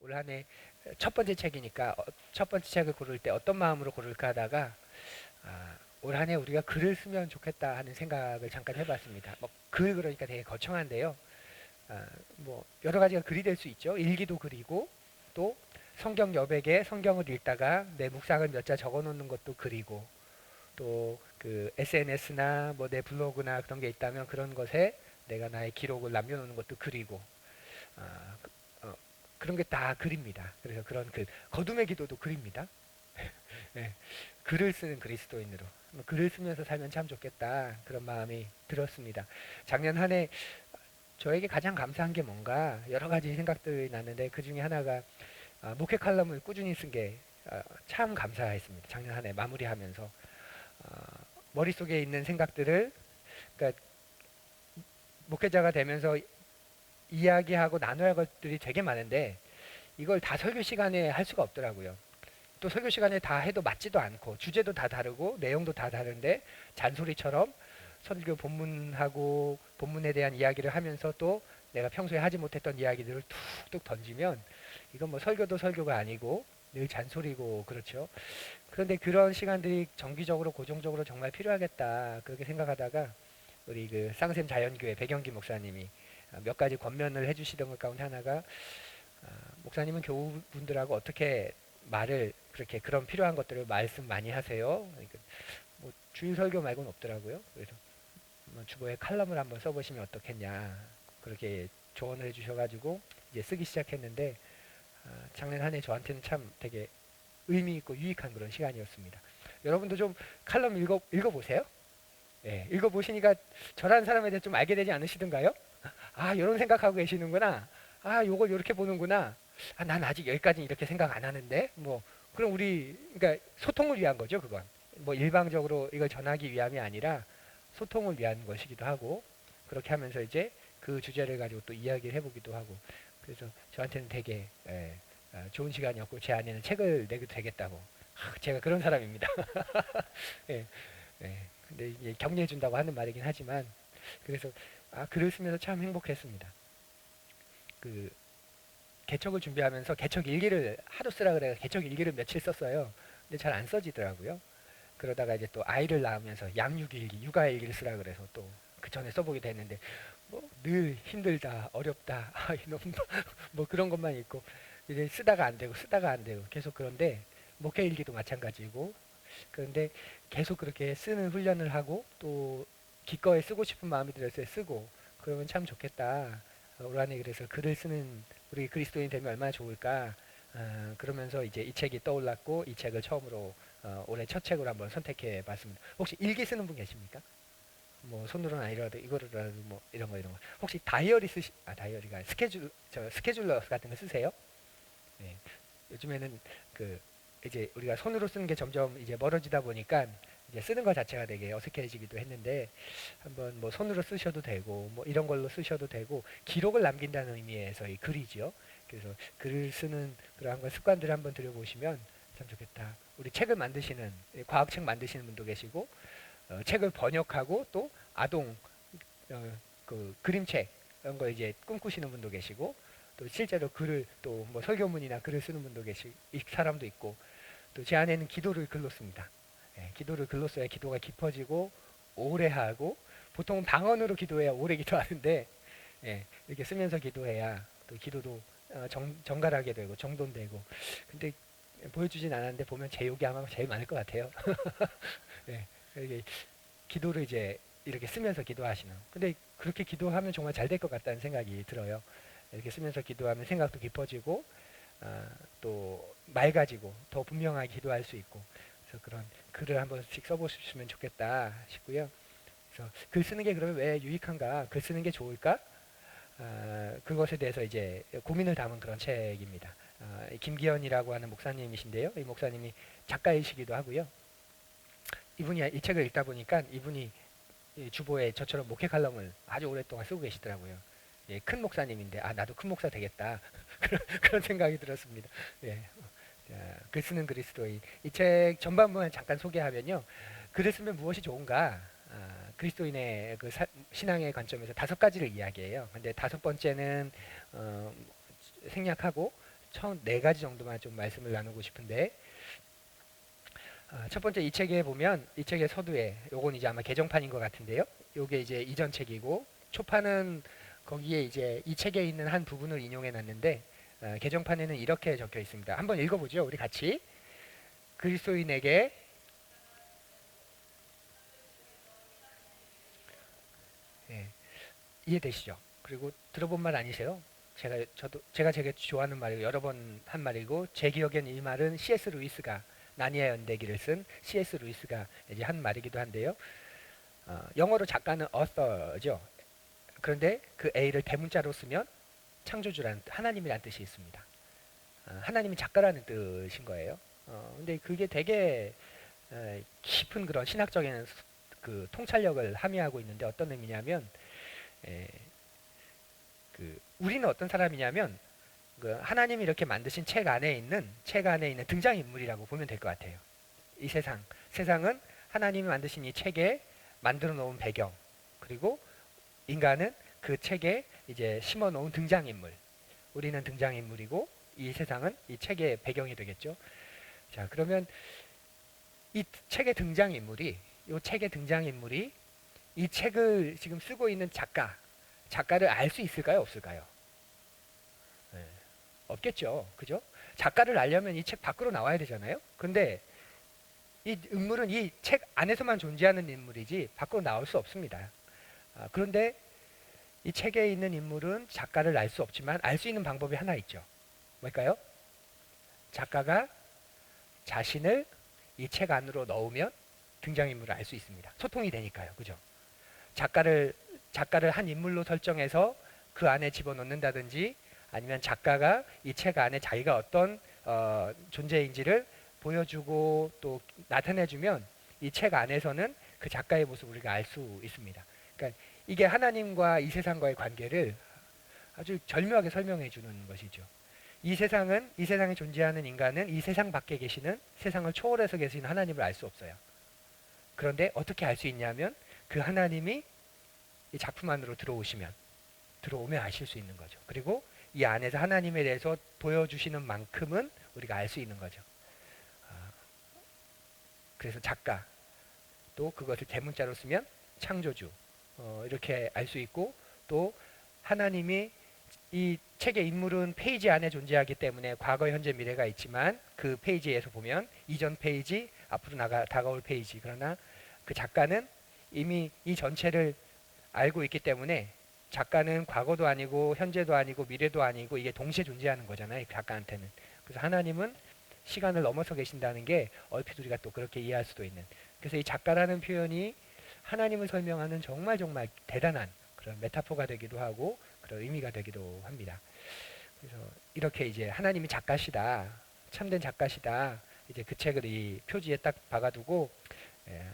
올 한 해 첫 번째 책이니까 첫 번째 책을 고를 때 어떤 마음으로 고를까 하다가 올 한 해 우리가 글을 쓰면 좋겠다 하는 생각을 잠깐 해봤습니다. 뭐 글 그러니까 되게 거창한데요. 뭐 여러 가지가 글이 될 수 있죠. 일기도 글이고 또 성경 여백에 성경을 읽다가 내 묵상을 몇 자 적어놓는 것도 글이고 또 그 SNS나 뭐 내 블로그나 그런 게 있다면 그런 것에 내가 나의 기록을 남겨놓는 것도 글이고 아, 그런 게 다 글입니다. 그래서 그런 글, 거둠의 기도도 글입니다. 네, 글을 쓰는 그리스도인으로 글을 쓰면서 살면 참 좋겠다 그런 마음이 들었습니다. 작년 한 해 저에게 가장 감사한 게 뭔가 여러 가지 생각들이 났는데 그 중에 하나가 목회 칼럼을 꾸준히 쓴 게 참 감사했습니다. 작년 한 해 마무리하면서 머릿속에 있는 생각들을 그러니까 목회자가 되면서 이야기하고 나눠야 할 것들이 되게 많은데 이걸 다 설교 시간에 할 수가 없더라고요. 또 설교 시간에 다 해도 맞지도 않고 주제도 다 다르고 내용도 다 다른데 잔소리처럼 설교 본문하고 본문에 대한 이야기를 하면서 또 내가 평소에 하지 못했던 이야기들을 툭툭 던지면 이건 뭐 설교도 설교가 아니고 늘 잔소리고 그렇죠. 그런데 그런 시간들이 정기적으로 고정적으로 정말 필요하겠다 그렇게 생각하다가 우리 그 쌍샘 자연교회 백영기 목사님이 몇 가지 권면을 해주시던 것 가운데 하나가 목사님은 교우분들하고 어떻게 말을 그렇게 그런 필요한 것들을 말씀 많이 하세요. 그러니까 뭐 주일 설교 말고는 없더라고요. 그래서 뭐 주보에 칼럼을 한번 써보시면 어떻겠냐 그렇게 조언을 해주셔가지고 이제 쓰기 시작했는데 작년 한 해 저한테는 참 되게 의미 있고 유익한 그런 시간이었습니다. 여러분도 좀 칼럼 읽어보세요. 예, 읽어보시니까 저라는 사람에 대해 좀 알게 되지 않으시던가요? 이런 생각하고 계시는구나. 요걸 이렇게 보는구나. 난 아직 여기까지 이렇게 생각 안 하는데. 뭐, 그럼 그러니까 소통을 위한 거죠, 그건. 뭐 일방적으로 이걸 전하기 위함이 아니라 소통을 위한 것이기도 하고, 그렇게 하면서 이제 그 주제를 가지고 또 이야기를 해보기도 하고. 그래서 저한테는 되게, 좋은 시간이었고, 제 아내는 책을 내도 되겠다고. 제가 그런 사람입니다. 예, 예. 근데 이게 격려해준다고 하는 말이긴 하지만, 그래서, 글을 쓰면서 참 행복했습니다. 그, 개척을 준비하면서 개척 일기를 하도 쓰라 그래 개척 일기를 며칠 썼어요. 근데 잘 안 써지더라고요. 그러다가 이제 또 아이를 낳으면서 양육 일기, 육아 일기를 쓰라 그래서 또 그 전에 써보기도 했는데 뭐 늘 힘들다, 어렵다, 너무 뭐 그런 것만 있고 이제 쓰다가 안 되고 쓰다가 안 되고 계속 그런데 목회 일기도 마찬가지고 그런데 계속 그렇게 쓰는 훈련을 하고 또 기꺼이 쓰고 싶은 마음이 들었을 때 쓰고 그러면 참 좋겠다. 올 한해 그래서 글을 쓰는 우리 그리스도인이 되면 얼마나 좋을까. 그러면서 이제 이 책이 떠올랐고 이 책을 처음으로 올해 첫 책으로 한번 선택해 봤습니다. 혹시 일기 쓰는 분 계십니까? 뭐 손으로는 아니라도 이거라도 뭐 이런 거 혹시 다이어리 다이어리가 스케줄러 같은 거 쓰세요? 네. 요즘에는 그 이제 우리가 손으로 쓰는 게 점점 이제 멀어지다 보니까 이제 쓰는 것 자체가 되게 어색해지기도 했는데 한번 뭐 손으로 쓰셔도 되고 뭐 이런 걸로 쓰셔도 되고 기록을 남긴다는 의미에서 이 글이죠. 그래서 글을 쓰는 그러한 걸 습관들을 한번 들여보시면 참 좋겠다. 우리 책을 만드시는 과학책 만드시는 분도 계시고 책을 번역하고 또 아동 그 그림책 이런 거 이제 꿈꾸시는 분도 계시고 또 실제로 글을 또 뭐 설교문이나 글을 쓰는 분도 사람도 있고 또 제 안에는 기도를 글로 씁니다. 기도를 글로 써야 기도가 깊어지고 오래 하고 보통은 방언으로 기도해야 오래 기도하는데 이렇게 쓰면서 기도해야 또 기도도 정갈하게 되고 정돈되고 근데 보여주진 않았는데 보면 제 욕이 아마 제일 많을 것 같아요. 예, 이게 기도를 이제 이렇게 쓰면서 기도하시는. 근데 그렇게 기도하면 정말 잘 될 것 같다는 생각이 들어요. 이렇게 쓰면서 기도하면 생각도 깊어지고 또 맑아지고 더 분명하게 기도할 수 있고 그래서 그런 글을 한 번씩 써보시면 좋겠다 싶고요. 그래서 글 쓰는 게 그러면 왜 유익한가? 글 쓰는 게 좋을까? 그것에 대해서 이제 고민을 담은 그런 책입니다. 김기현이라고 하는 목사님이신데요. 이 목사님이 작가이시기도 하고요. 이분이 이 책을 읽다 보니까 이분이 주보에 저처럼 목회 칼럼을 아주 오랫동안 쓰고 계시더라고요. 큰 목사님인데 나도 큰 목사 되겠다 그런 생각이 들었습니다. 예, 글 쓰는 그리스도인 이 책 전반부만 잠깐 소개하면요. 글을 쓰면 무엇이 좋은가? 그리스도인의 그 신앙의 관점에서 다섯 가지를 이야기해요. 근데 다섯 번째는 어, 생략하고 처음 네 가지 정도만 좀 말씀을 나누고 싶은데, 첫 번째 이 책에 보면 이 책의 서두에 요건 이제 아마 개정판인 것 같은데요. 요게 이제 이전 책이고 초판은 거기에 이제 이 책에 있는 한 부분을 인용해 놨는데 개정판에는 이렇게 적혀 있습니다. 한번 읽어보죠. 우리 같이. 그리스도인에게 예, 이해되시죠? 그리고 들어본 말 아니세요? 제가 되게 좋아하는 말이고 여러 번 한 말이고 제 기억엔 이 말은 C.S. 루이스가 나니아 연대기를 쓴 C.S. 루이스가 이제 한 말이기도 한데요. 영어로 작가는 author죠. 그런데 그 A를 대문자로 쓰면 창조주라는 하나님이라는 뜻이 있습니다. 하나님이 작가라는 뜻인 거예요. 근데 그게 되게 깊은 그런 신학적인 그 통찰력을 함의하고 있는데 어떤 의미냐면 에, 우리는 어떤 사람이냐면 그 하나님이 이렇게 만드신 책 안에 있는 등장 인물이라고 보면 될 것 같아요. 이 세상은 하나님이 만드신 이 책에 만들어 놓은 배경, 그리고 인간은 그 책에 이제 심어 놓은 등장 인물. 우리는 등장 인물이고 이 세상은 이 책의 배경이 되겠죠. 자, 그러면 이 책의 등장 인물이 이 책을 지금 쓰고 있는 작가를 알 수 있을까요, 없을까요? 네, 없겠죠. 그죠? 작가를 알려면 이 책 밖으로 나와야 되잖아요. 근데 이 인물은 이 책 안에서만 존재하는 인물이지 밖으로 나올 수 없습니다. 그런데 이 책에 있는 인물은 작가를 알 수 없지만 알 수 있는 방법이 하나 있죠. 뭘까요? 작가가 자신을 이 책 안으로 넣으면 등장인물을 알 수 있습니다. 소통이 되니까요. 그죠? 작가를 한 인물로 설정해서 그 안에 집어넣는다든지 아니면 작가가 이 책 안에 자기가 어떤 존재인지를 보여주고 또 나타내주면 이 책 안에서는 그 작가의 모습을 우리가 알 수 있습니다. 그러니까 이게 하나님과 이 세상과의 관계를 아주 절묘하게 설명해 주는 것이죠. 이 세상에 존재하는 인간은 이 세상 밖에 계시는 세상을 초월해서 계시는 하나님을 알 수 없어요. 그런데 어떻게 알 수 있냐면 그 하나님이 이 작품 안으로 들어오면 아실 수 있는 거죠. 그리고 이 안에서 하나님에 대해서 보여주시는 만큼은 우리가 알 수 있는 거죠. 그래서 작가, 또 그것을 대문자로 쓰면 창조주, 이렇게 알 수 있고, 또 하나님이 이 책의 인물은 페이지 안에 존재하기 때문에 과거, 현재, 미래가 있지만 그 페이지에서 보면 이전 페이지, 앞으로 다가올 페이지. 그러나 그 작가는 이미 이 전체를 알고 있기 때문에 작가는 과거도 아니고 현재도 아니고 미래도 아니고 이게 동시에 존재하는 거잖아요. 작가한테는. 그래서 하나님은 시간을 넘어서 계신다는 게 얼핏 우리가 또 그렇게 이해할 수도 있는. 그래서 이 작가라는 표현이 하나님을 설명하는 정말 정말 대단한 그런 메타포가 되기도 하고 그런 의미가 되기도 합니다. 그래서 이렇게 이제 하나님이 작가시다, 참된 작가시다. 이제 그 책을 이 표지에 딱 박아두고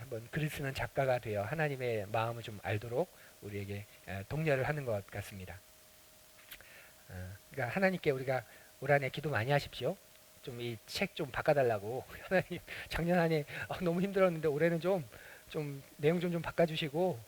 한번 글을 쓰는 작가가 되어 하나님의 마음을 좀 알도록 우리에게 독려를 하는 것 같습니다. 그러니까 하나님께 우리가 올 한해 기도 많이 하십시오. 좀 이 책 좀 바꿔달라고. 하나님 작년 한 해 너무 힘들었는데 올해는 좀 내용 좀 바꿔주시고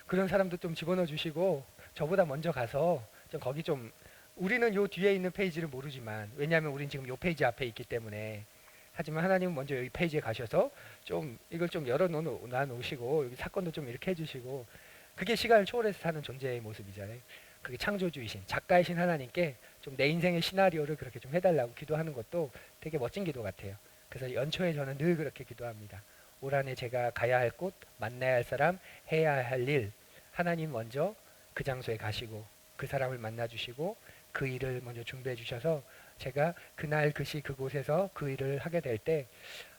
그런 사람도 좀 집어넣어 주시고 저보다 먼저 가서 좀 거기 좀 우리는 요 뒤에 있는 페이지를 모르지만 왜냐하면 우린 지금 요 페이지 앞에 있기 때문에 하지만 하나님은 먼저 여기 페이지에 가셔서 좀 이걸 좀 놓으시고 여기 사건도 좀 이렇게 해주시고 그게 시간을 초월해서 사는 존재의 모습이잖아요. 그게 창조주이신 작가이신 하나님께 좀 내 인생의 시나리오를 그렇게 좀 해달라고 기도하는 것도 되게 멋진 기도 같아요. 그래서 연초에 저는 늘 그렇게 기도합니다. 올 한해 제가 가야 할 곳, 만나야 할 사람, 해야 할 일, 하나님 먼저 그 장소에 가시고 그 사람을 만나 주시고 그 일을 먼저 준비해 주셔서 제가 그날 그시 그곳에서 그 일을 하게 될 때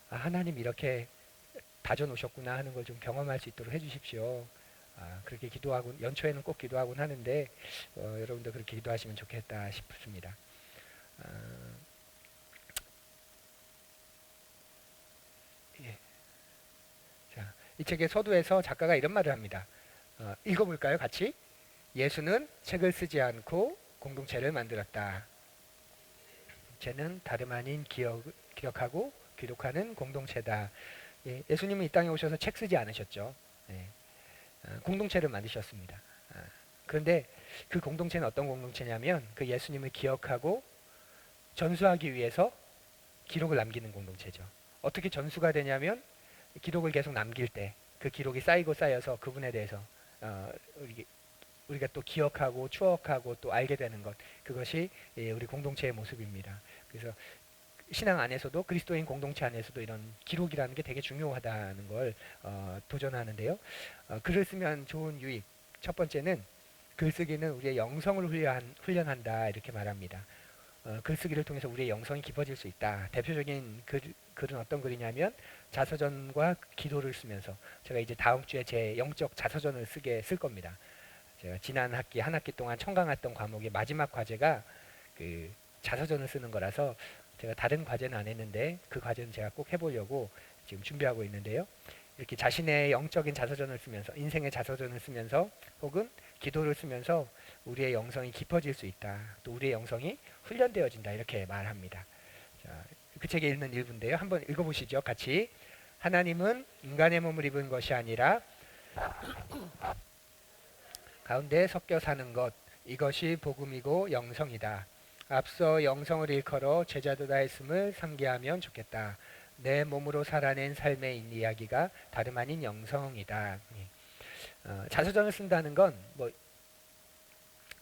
하나님 이렇게 다져놓으셨구나 하는 걸 좀 경험할 수 있도록 해주십시오. 그렇게 기도하고 연초에는 꼭 기도하곤 하는데 여러분도 그렇게 기도하시면 좋겠다 싶습니다. 예. 자, 이 책의 서두에서 작가가 이런 말을 합니다. 읽어볼까요, 같이? 예수는 책을 쓰지 않고 공동체를 만들었다. 쟤는 다름 아닌 기억하고 기록하는 공동체다. 예수님은 이 땅에 오셔서 책 쓰지 않으셨죠. 예. 공동체를 만드셨습니다. 그런데 그 공동체는 어떤 공동체냐면 그 예수님을 기억하고 전수하기 위해서 기록을 남기는 공동체죠. 어떻게 전수가 되냐면 기록을 계속 남길 때 그 기록이 쌓이고 쌓여서 그분에 대해서 어, 우리가 또 기억하고 추억하고 또 알게 되는 것, 그것이 우리 공동체의 모습입니다. 그래서 신앙 안에서도, 그리스도인 공동체 안에서도 이런 기록이라는 게 되게 중요하다는 걸 도전하는데요. 글을 쓰면 좋은 유익, 첫 번째는 글쓰기는 우리의 영성을 훈련한다 이렇게 말합니다. 글쓰기를 통해서 우리의 영성이 깊어질 수 있다. 대표적인 글은 어떤 글이냐면 자서전과 기도를 쓰면서, 제가 이제 다음 주에 제 영적 자서전을 쓸 겁니다. 제가 지난 학기 한 학기 동안 청강했던 과목의 마지막 과제가 그 자서전을 쓰는 거라서 제가 다른 과제는 안 했는데 그 과제는 제가 꼭 해보려고 지금 준비하고 있는데요. 이렇게 자신의 영적인 자서전을 쓰면서, 인생의 자서전을 쓰면서 혹은 기도를 쓰면서 우리의 영성이 깊어질 수 있다. 또 우리의 영성이 훈련되어진다. 이렇게 말합니다. 자, 그 책에 있는 일부인데요. 한번 읽어보시죠. 같이. 하나님은 인간의 몸을 입은 것이 아니라 가운데 섞여 사는 것, 이것이 복음이고 영성이다. 앞서 영성을 일컬어 제자도다 했음을 상기하면 좋겠다. 내 몸으로 살아낸 삶의 이야기가 다름 아닌 영성이다. 자서전을 쓴다는 건 뭐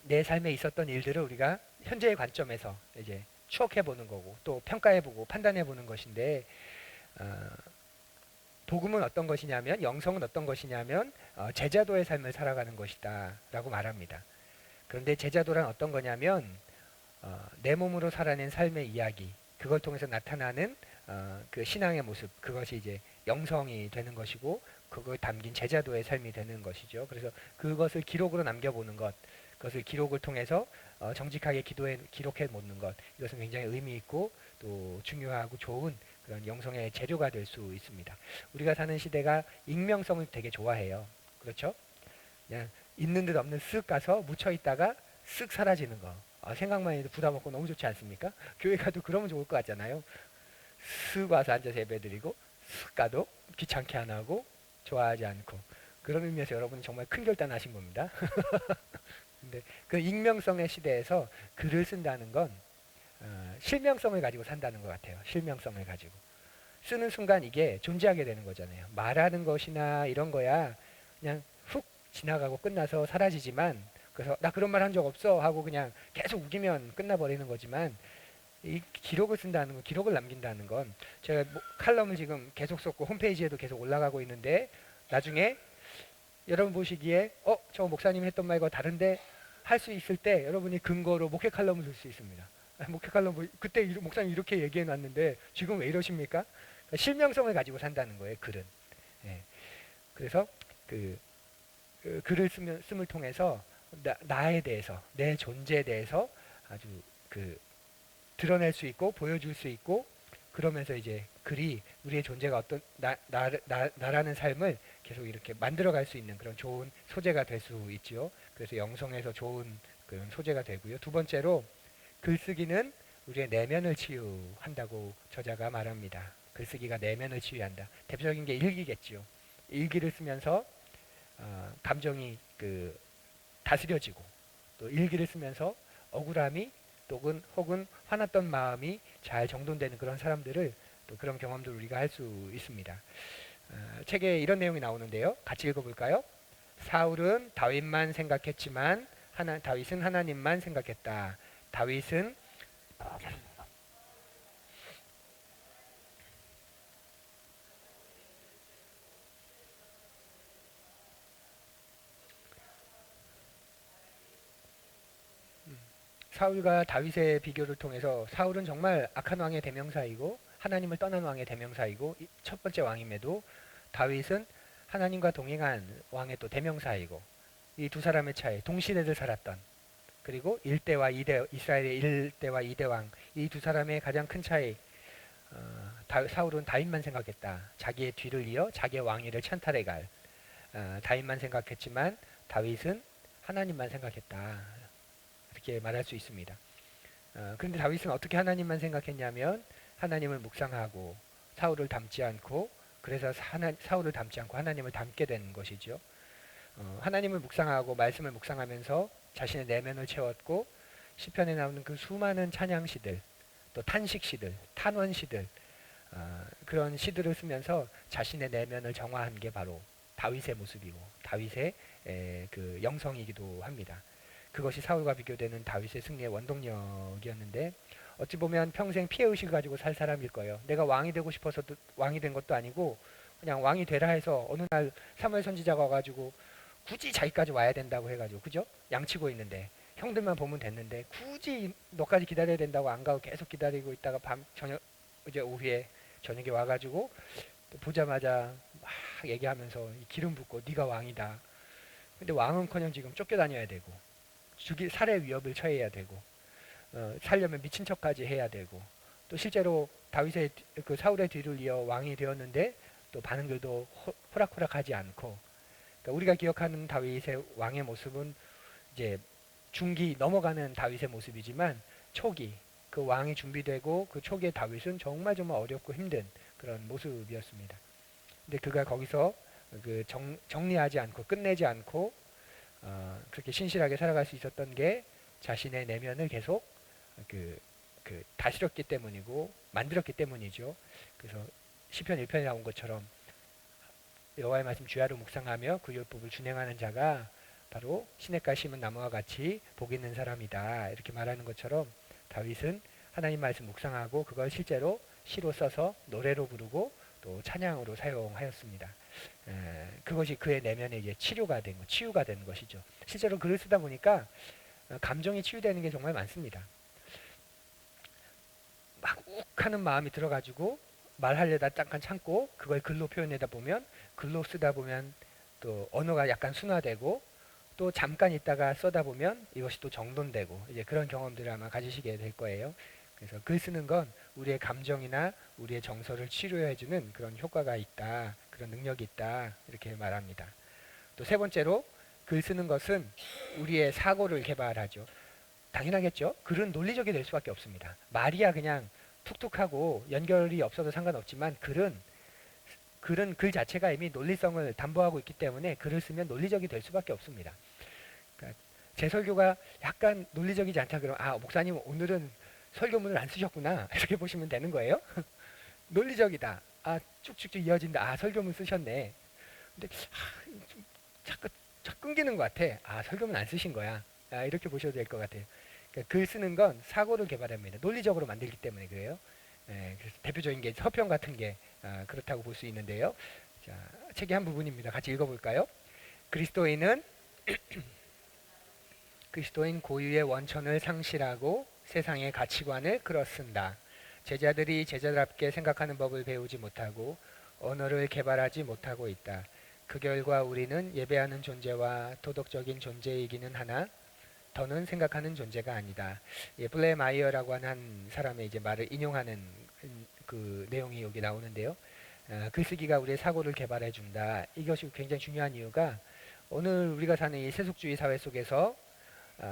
내 삶에 있었던 일들을 우리가 현재의 관점에서 이제 추억해 보는 거고 또 평가해 보고 판단해 보는 것인데, 복음은 어떤 것이냐면, 영성은 어떤 것이냐면 제자도의 삶을 살아가는 것이다 라고 말합니다. 그런데 제자도란 어떤 거냐면 내 몸으로 살아낸 삶의 이야기, 그걸 통해서 나타나는 그 신앙의 모습, 그것이 이제 영성이 되는 것이고 그걸 담긴 제자도의 삶이 되는 것이죠. 그래서 그것을 기록으로 남겨보는 것, 그것을 기록을 통해서 정직하게 기록해 놓는 것, 이것은 굉장히 의미 있고 또 중요하고 좋은 그런 영성의 재료가 될 수 있습니다. 우리가 사는 시대가 익명성을 되게 좋아해요. 그렇죠? 그냥 있는 듯 없는 쓱 가서 묻혀 있다가 쓱 사라지는 거. 생각만 해도 부담 없고 너무 좋지 않습니까? 교회 가도 그러면 좋을 것 같잖아요. 쓱 와서 앉아서 예배드리고 쓱 가도 귀찮게 안 하고 좋아하지 않고, 그런 의미에서 여러분은 정말 큰 결단하신 겁니다. 근데 그 익명성의 시대에서 글을 쓴다는 건 실명성을 가지고 산다는 것 같아요. 실명성을 가지고 쓰는 순간 이게 존재하게 되는 거잖아요. 말하는 것이나 이런 거야 그냥 훅 지나가고 끝나서 사라지지만, 그래서 나 그런 말 한 적 없어 하고 그냥 계속 우기면 끝나버리는 거지만, 이 기록을 쓴다는 건, 기록을 남긴다는 건, 제가 칼럼을 지금 계속 썼고 홈페이지에도 계속 올라가고 있는데 나중에 여러분 보시기에 저 목사님이 했던 말과 다른데 할 수 있을 때 여러분이 근거로 목회 칼럼을 쓸 수 있습니다. 목회 칼럼 그때 목사님 이렇게 얘기해 놨는데 지금 왜 이러십니까? 그러니까 실명성을 가지고 산다는 거예요, 글은. 예. 그래서 그 글을 씀을 통해서 나에 대해서, 내 존재에 대해서 아주 드러낼 수 있고 보여줄 수 있고, 그러면서 이제 글이 우리의 존재가 어떤 나라는 삶을 계속 이렇게 만들어갈 수 있는 그런 좋은 소재가 될 수 있지요. 그래서 영성에서 좋은 그런 소재가 되고요. 두 번째로 글쓰기는 우리의 내면을 치유한다고 저자가 말합니다. 글쓰기가 내면을 치유한다. 대표적인 게 일기겠지요. 일기를 쓰면서 감정이 다스려지고, 또 일기를 쓰면서 억울함이 혹은 화났던 마음이 잘 정돈되는 그런 사람들을, 또 그런 경험들을 우리가 할 수 있습니다. 책에 이런 내용이 나오는데요. 같이 읽어볼까요? 사울은 다윗만 생각했지만 다윗은 하나님만 생각했다. 다윗은 사울과 다윗의 비교를 통해서, 사울은 정말 악한 왕의 대명사이고 하나님을 떠난 왕의 대명사이고 첫 번째 왕임에도, 다윗은 하나님과 동행한 왕의 또 대명사이고, 이 두 사람의 차이, 동시대를 살았던, 그리고 1대와 2대, 이스라엘의 1대와 2대 왕, 이 두 사람의 가장 큰 차이, 사울은 다윗만 생각했다. 자기의 뒤를 이어 자기의 왕위를 찬탈해갈 다윗만 생각했지만 다윗은 하나님만 생각했다. 이렇게 말할 수 있습니다. 그런데 다윗은 어떻게 하나님만 생각했냐면, 하나님을 묵상하고 사울을 닮지 않고, 그래서 사울을 닮지 않고 하나님을 닮게 된 것이죠. 하나님을 묵상하고 말씀을 묵상하면서 자신의 내면을 채웠고, 시편에 나오는 그 수많은 찬양시들, 또 탄식시들, 탄원시들, 그런 시들을 쓰면서 자신의 내면을 정화한 게 바로 다윗의 모습이고 다윗의 그 영성이기도 합니다. 그것이 사울과 비교되는 다윗의 승리의 원동력이었는데 어찌 보면 평생 피해의식을 가지고 살 사람일 거예요. 내가 왕이 되고 싶어서 왕이 된 것도 아니고 그냥 왕이 되라 해서 어느 날 사무엘 선지자가 와가지고 굳이 자기까지 와야 된다고 해가지고 그죠? 양치고 있는데 형들만 보면 됐는데 굳이 너까지 기다려야 된다고 안 가고 계속 기다리고 있다가 밤 저녁 이제 오후에 저녁에 와가지고 또 보자마자 막 얘기하면서 기름 붓고 네가 왕이다. 근데 왕은커녕 지금 쫓겨다녀야 되고 살해 위협을 처해야 되고 살려면 미친 척까지 해야 되고 또 실제로 다윗의 그 사울의 뒤를 이어 왕이 되었는데 또 반응들도 호락호락하지 않고 그러니까 우리가 기억하는 다윗의 왕의 모습은 이제 중기 넘어가는 다윗의 모습이지만 초기 그 왕이 준비되고 그 초기의 다윗은 정말 어렵고 힘든 그런 모습이었습니다. 근데 그가 거기서 그 정리하지 않고 끝내지 않고 그렇게 신실하게 살아갈 수 있었던 게 자신의 내면을 계속 다스렸기 때문이고 만들었기 때문이죠. 그래서 시편 1편에 나온 것처럼 여호와의 말씀 주야로 묵상하며 그 율법을 준행하는 자가 바로 시냇가에 심은 나무와 같이 복 있는 사람이다. 이렇게 말하는 것처럼 다윗은 하나님 말씀 묵상하고 그걸 실제로 시로 써서 노래로 부르고 또 찬양으로 사용하였습니다. 그것이 그의 내면의 이제 치유가 되는 것이죠. 실제로 글을 쓰다 보니까 감정이 치유되는 게 정말 많습니다. 막 욱하는 마음이 들어가지고 말하려다 잠깐 참고 그걸 글로 표현하다 보면 글로 쓰다 보면 또 언어가 약간 순화되고 또 잠깐 있다가 써다 보면 이것이 또 정돈되고 이제 그런 경험들을 아마 가지시게 될 거예요. 그래서 글 쓰는 건 우리의 감정이나 우리의 정서를 치료해주는 그런 효과가 있다. 그런 능력이 있다. 이렇게 말합니다. 또 세 번째로 글 쓰는 것은 우리의 사고를 개발하죠. 당연하겠죠. 글은 논리적이 될 수밖에 없습니다. 말이야 그냥 툭툭하고 연결이 없어도 상관없지만 글은 글 자체가 이미 논리성을 담보하고 있기 때문에 글을 쓰면 논리적이 될 수밖에 없습니다. 그러니까 제 설교가 약간 논리적이지 않다 그러면 목사님 오늘은 설교문을 안 쓰셨구나 이렇게 보시면 되는 거예요. 논리적이다. 쭉쭉쭉 이어진다. 설교문 쓰셨네. 근데 자꾸 끊기는 것 같아. 설교문 안 쓰신 거야. 이렇게 보셔도 될 것 같아요. 그러니까 글 쓰는 건 사고를 개발합니다. 논리적으로 만들기 때문에 그래요. 그래서 대표적인 게 서평 같은 게 그렇다고 볼 수 있는데요. 자, 책의 한 부분입니다. 같이 읽어볼까요? 그리스도인은 그리스도인 고유의 원천을 상실하고 세상의 가치관을 끌어쓴다. 제자들이 제자답게 생각하는 법을 배우지 못하고 언어를 개발하지 못하고 있다. 그 결과 우리는 예배하는 존재와 도덕적인 존재이기는 하나 더는 생각하는 존재가 아니다. 블레 마이어라고 하는 사람의 이제 말을 인용하는 그 내용이 여기 나오는데요. 글쓰기가 우리의 사고를 개발해 준다. 이것이 굉장히 중요한 이유가 오늘 우리가 사는 이 세속주의 사회 속에서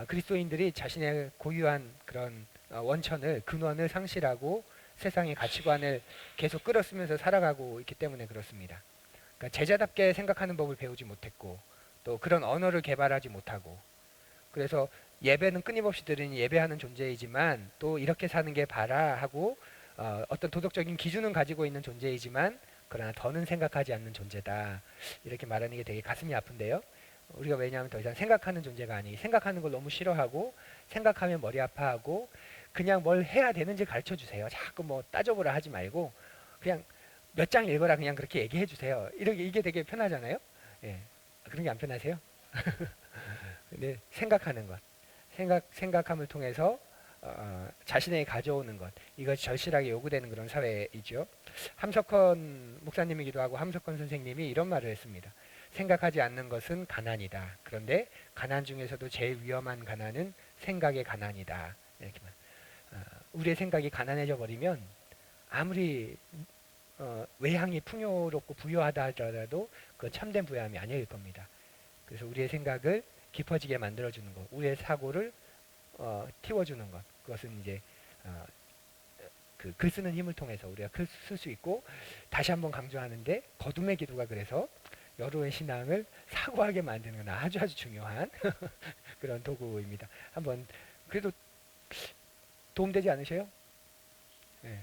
그리스도인들이 자신의 고유한 그런 원천을 근원을 상실하고 세상의 가치관을 계속 끌어쓰면서 살아가고 있기 때문에 그렇습니다. 그러니까 제자답게 생각하는 법을 배우지 못했고 또 그런 언어를 개발하지 못하고 그래서 예배는 끊임없이 드리는 예배하는 존재이지만 또 이렇게 사는 게 바라 하고 어떤 도덕적인 기준은 가지고 있는 존재이지만 그러나 더는 생각하지 않는 존재다. 이렇게 말하는 게 되게 가슴이 아픈데요. 우리가 왜냐하면 더 이상 생각하는 존재가 아니 생각하는 걸 너무 싫어하고 생각하면 머리 아파하고 그냥 뭘 해야 되는지 가르쳐 주세요. 자꾸 뭐 따져보라 하지 말고 그냥 몇 장 읽어라 그냥 그렇게 얘기해 주세요. 이게 되게 편하잖아요. 예. 그런 게 안 편하세요? 네, 생각하는 것. 생각함을 통해서 자신에게 가져오는 것. 이것이 절실하게 요구되는 그런 사회이죠. 함석헌 목사님이기도 하고 함석헌 선생님이 이런 말을 했습니다. 생각하지 않는 것은 가난이다. 그런데 가난 중에서도 제일 위험한 가난은 생각의 가난이다. 이렇게만. 우리의 생각이 가난해져 버리면 아무리 외향이 풍요롭고 부유하다 하더라도 그 참된 부유함이 아닐 겁니다. 그래서 우리의 생각을 깊어지게 만들어주는 것, 우리의 사고를 틔워주는 것, 그것은 이제 그 글 쓰는 힘을 통해서 우리가 글 쓸 수 있고 다시 한번 강조하는데 거둠의 기도가 그래서 여러의 신앙을 사고하게 만드는 건 아주 중요한 그런 도구입니다. 한번 그래도 도움되지 않으세요? 예.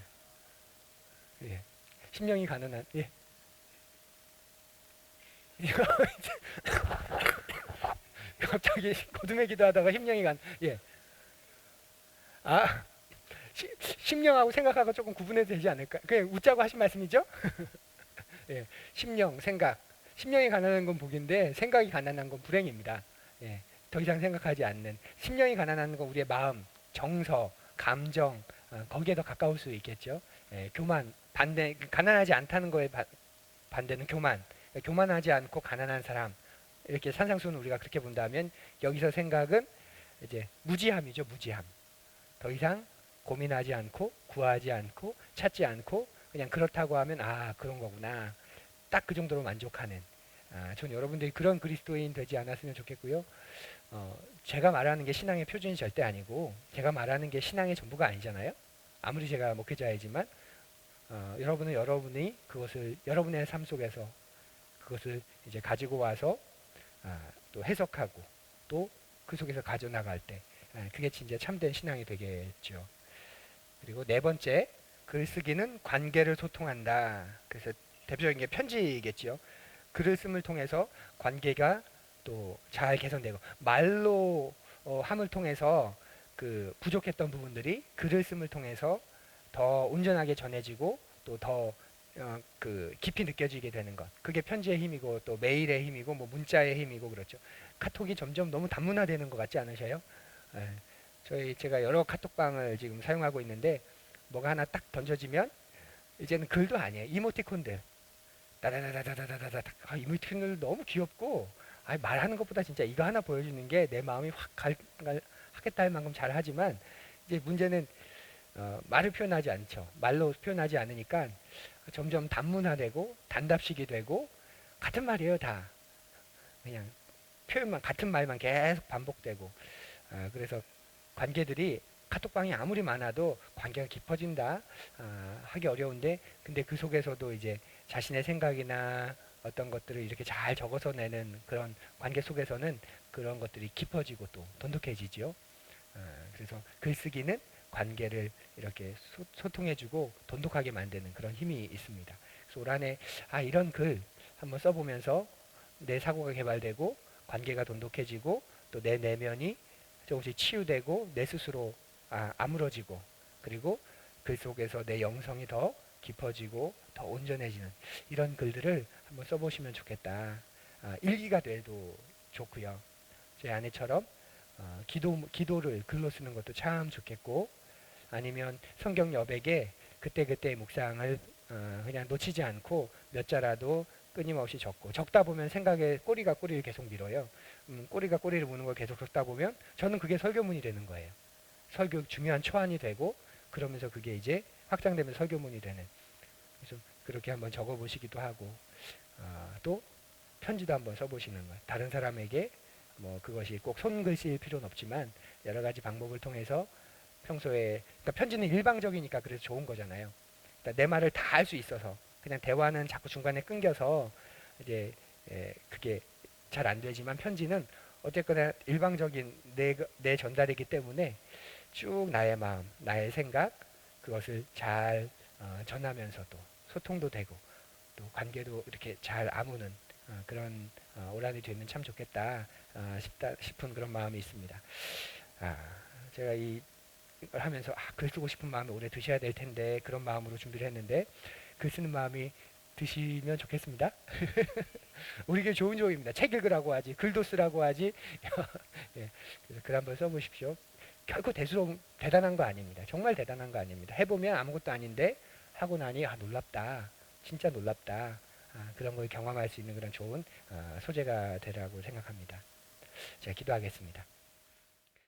예. 심령이 가난한 예. 이거 이제 갑자기 거듭의 기도하다가 심령이 간 예. 아 심령하고 생각하고 조금 구분해도 되지 않을까? 그냥 웃자고 하신 말씀이죠? 예. 심령, 생각. 심령이 가난한 건 복인데 생각이 가난한 건 불행입니다. 예. 더 이상 생각하지 않는. 심령이 가난한 건 우리의 마음, 정서, 감정 거기에 더 가까울 수 있겠죠. 예. 교만, 반대, 가난하지 않다는 거에 반대는 교만. 교만하지 않고 가난한 사람. 이렇게 산상수는 우리가 그렇게 본다면 여기서 생각은 이제 무지함이죠. 무지함. 더 이상 고민하지 않고 구하지 않고 찾지 않고 그냥 그렇다고 하면 아 그런 거구나. 딱 그 정도로 만족하는. 전 여러분들이 그런 그리스도인 되지 않았으면 좋겠고요. 제가 말하는 게 신앙의 표준이 절대 아니고 제가 말하는 게 신앙의 전부가 아니잖아요. 아무리 제가 목회자이지만 여러분은 여러분이 그것을 여러분의 삶 속에서 그것을 이제 가지고 와서 또 해석하고 또 그 속에서 가져나갈 때 그게 진짜 참된 신앙이 되겠죠. 그리고 네 번째, 글쓰기는 관계를 소통한다. 그래서 대표적인 게 편지겠죠. 글을 씀을 통해서 관계가 또 잘 개선되고 말로 함을 통해서 그 부족했던 부분들이 글을 씀을 통해서 더 온전하게 전해지고 또 더 그 깊이 느껴지게 되는 것. 그게 편지의 힘이고 또 메일의 힘이고 뭐 문자의 힘이고 그렇죠. 카톡이 점점 너무 단문화되는 것 같지 않으셔요? 제가 여러 카톡방을 지금 사용하고 있는데 뭐가 하나 딱 던져지면 이제는 글도 아니에요. 이모티콘들. 다다다다다다다다. 이모티콘들 너무 귀엽고 말하는 것보다 진짜 이거 하나 보여주는 게 내 마음이 확 하겠다 할 만큼 잘하지만 이제 문제는 말을 표현하지 않죠. 말로 표현하지 않으니까 점점 단문화되고 단답식이 되고 같은 말이에요 다. 그냥 표현만 같은 말만 계속 반복되고 그래서 관계들이 카톡방이 아무리 많아도 관계가 깊어진다 하기 어려운데 근데 그 속에서도 이제 자신의 생각이나 어떤 것들을 이렇게 잘 적어서 내는 그런 관계 속에서는 그런 것들이 깊어지고 또 돈독해지죠. 그래서 글쓰기는 관계를 이렇게 소통해주고 돈독하게 만드는 그런 힘이 있습니다. 그래서 올 한해 이런 글 한번 써보면서 내 사고가 개발되고 관계가 돈독해지고 또 내 내면이 조금씩 치유되고 내 스스로 아물어지고 그리고 글 속에서 내 영성이 더 깊어지고 더 온전해지는 이런 글들을 한번 써보시면 좋겠다. 일기가 돼도 좋고요. 제 아내처럼 기도를 글로 쓰는 것도 참 좋겠고 아니면 성경 여백에 그때그때 묵상을 그냥 놓치지 않고 몇 자라도 끊임없이 적다 보면 생각에 꼬리가 꼬리를 계속 밀어요. 꼬리가 꼬리를 무는 걸 계속 적다 보면 저는 그게 설교문이 되는 거예요. 설교 중요한 초안이 되고 그러면서 그게 이제 확장되면 설교문이 되는. 그래서 그렇게 한번 적어보시기도 하고 또 편지도 한번 써보시는 거예요. 다른 사람에게 뭐 그것이 꼭 손글씨일 필요는 없지만 여러 가지 방법을 통해서 평소에 그러니까 편지는 일방적이니까 그래서 좋은 거잖아요. 그러니까 내 말을 다 할 수 있어서 그냥 대화는 자꾸 중간에 끊겨서 이제 그게 잘 안 되지만 편지는 어쨌거나 일방적인 내 전달이기 때문에 쭉 나의 마음, 나의 생각 그것을 잘 전하면서도 소통도 되고 또 관계도 이렇게 잘 아무는 그런 올 한해 되면 참 좋겠다 싶은 그런 마음이 있습니다. 제가 이걸 하면서 글 쓰고 싶은 마음이 오래 드셔야 될 텐데 그런 마음으로 준비를 했는데 글 쓰는 마음이 드시면 좋겠습니다. 우리에게 좋은 조입니다. 책 읽으라고 하지 글도 쓰라고 하지 예, 그래서 글 한번 써보십시오. 결코 대단한 거 아닙니다. 정말 대단한 거 아닙니다. 해보면 아무것도 아닌데 하고 나니 놀랍다. 진짜 놀랍다. 그런 걸 경험할 수 있는 그런 좋은 소재가 되라고 생각합니다. 제가 기도하겠습니다.